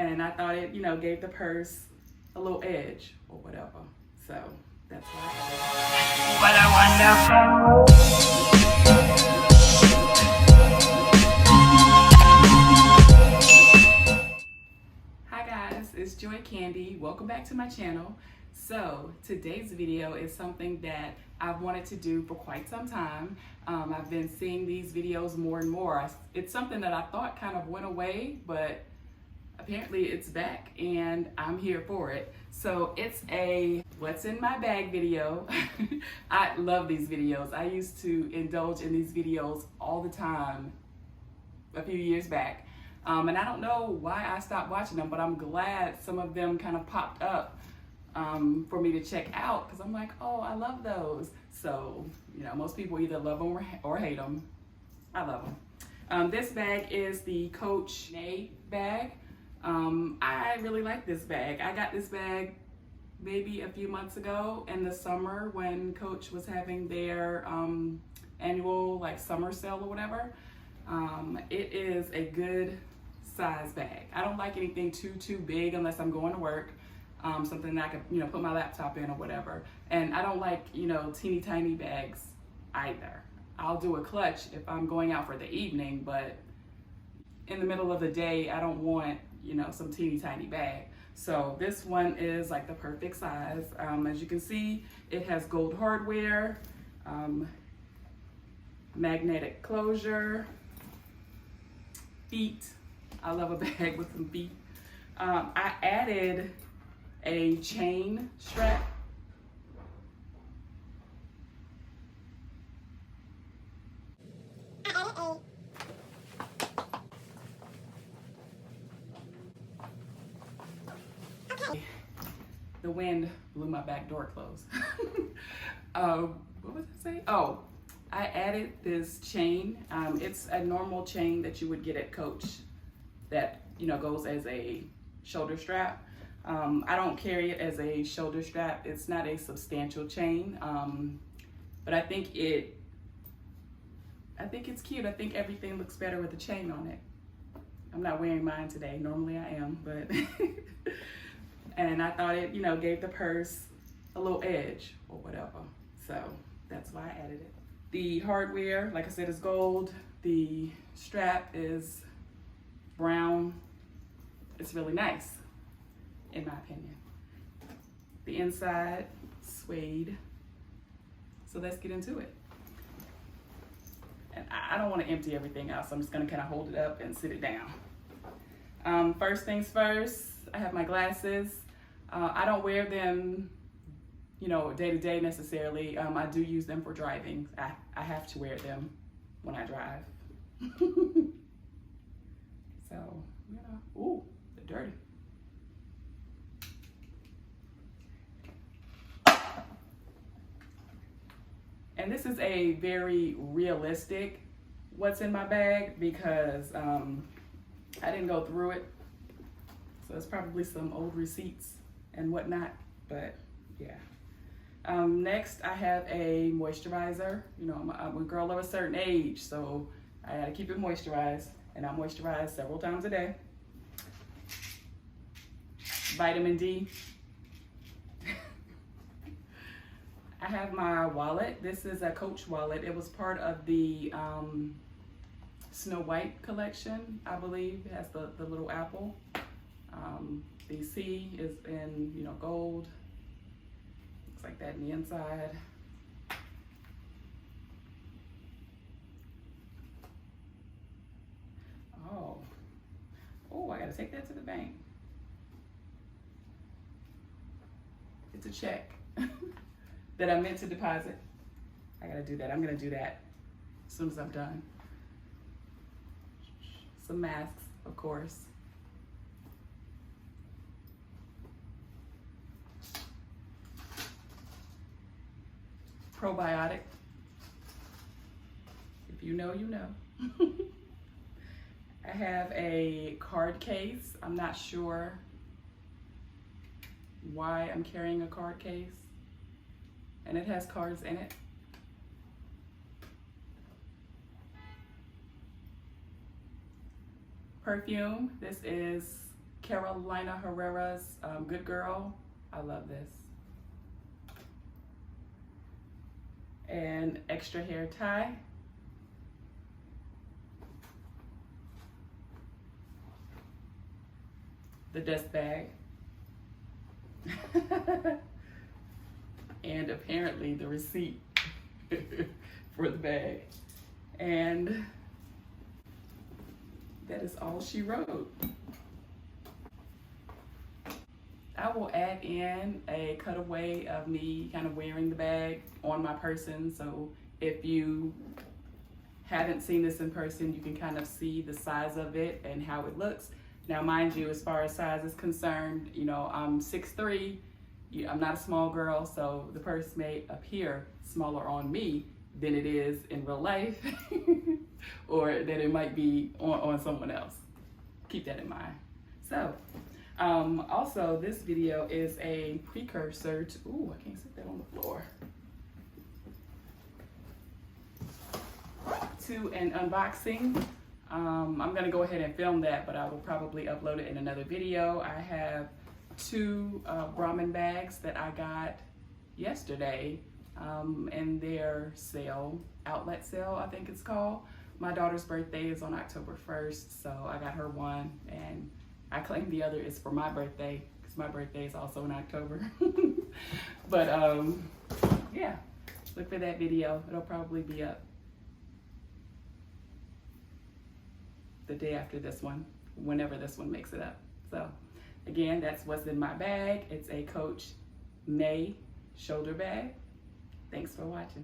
and I thought it, gave the purse a little edge or whatever. So that's why I did it. What a wonderful. Hi guys, it's Joy Candy. Welcome back to my channel. So today's video is something that I've wanted to do for quite some time. I've been seeing these videos more and more. It's something that I thought kind of went away, but apparently it's back and I'm here for it. So it's a what's in my bag video. I love these videos. I used to indulge in these videos all the time a few years back. And I don't know why I stopped watching them, but I'm glad some of them kind of popped up for me to check out, because I'm like, oh, I love those. So, most people either love them or hate them. I love them. This bag is the Coach Nay bag. I really like this bag. I got this bag maybe a few months ago in the summer when Coach was having their annual summer sale or whatever. It is a good size bag. I don't like anything too big unless I'm going to work. Something that I could, put my laptop in or whatever. And I don't like, teeny tiny bags either. I'll do a clutch if I'm going out for the evening, but in the middle of the day, I don't want, some teeny tiny bag. So this one is like the perfect size. As you can see, it has gold hardware, magnetic closure, feet. I love a bag with some feet. I added a chain strap. The wind blew my back door closed. What was I saying? Oh, I added this chain. It's a normal chain that you would get at Coach that, goes as a shoulder strap. I don't carry it as a shoulder strap. It's not a substantial chain, but I think it's cute. I think everything looks better with a chain on it. I'm not wearing mine today. Normally I am, but and I thought it, gave the purse a little edge or whatever. So that's why I added it. The hardware, like I said, is gold. The strap is brown. It's really nice, in my opinion. The inside, suede. So let's get into it. And I don't want to empty everything out, so I'm just going to kind of hold it up and sit it down. First things first, I have my glasses. I don't wear them, day to day necessarily. I do use them for driving. I have to wear them when I drive. So, ooh, they're dirty. And this is a very realistic what's in my bag because I didn't go through it. So it's probably some old receipts and whatnot, but yeah. Next, I have a moisturizer. I'm a girl of a certain age, so I gotta keep it moisturized, and I moisturize several times a day. Vitamin D. I have my wallet. This is a Coach wallet. It was part of the Snow White collection, I believe. It has the little apple. The C is in, gold. Looks like that in the inside. Oh, I gotta take that to the bank. It's a check that I meant to deposit. I gotta do that. I'm gonna do that as soon as I'm done. Some masks, of course. Probiotic. If you know, you know. I have a card case. I'm not sure why I'm carrying a card case. And it has cards in it. Perfume. This is Carolina Herrera's Good Girl. I love this. And extra hair tie. The dust bag. And apparently the receipt for the bag. And that is all she wrote. I will add in a cutaway of me kind of wearing the bag on my person, so if you haven't seen this in person, you can kind of see the size of it and how it looks. Now, mind you, as far as size is concerned, you know, I'm 6'3", I'm not a small girl, so the purse may appear smaller on me than it is in real life, or that it might be on someone else. Keep that in mind. So, also this video is a precursor to, ooh, I can't sit that on the floor, to an unboxing. I'm gonna go ahead and film that, but I will probably upload it in another video. I have two Brahmin bags that I got yesterday in their sale, outlet sale, I think it's called. My daughter's birthday is on October 1st, so I got her one, and I claim the other is for my birthday, because my birthday is also in October. But yeah, look for that video. It'll probably be up the day after this one, whenever this one makes it up. So again, that's what's in my bag. It's a Coach May shoulder bag. Thanks for watching.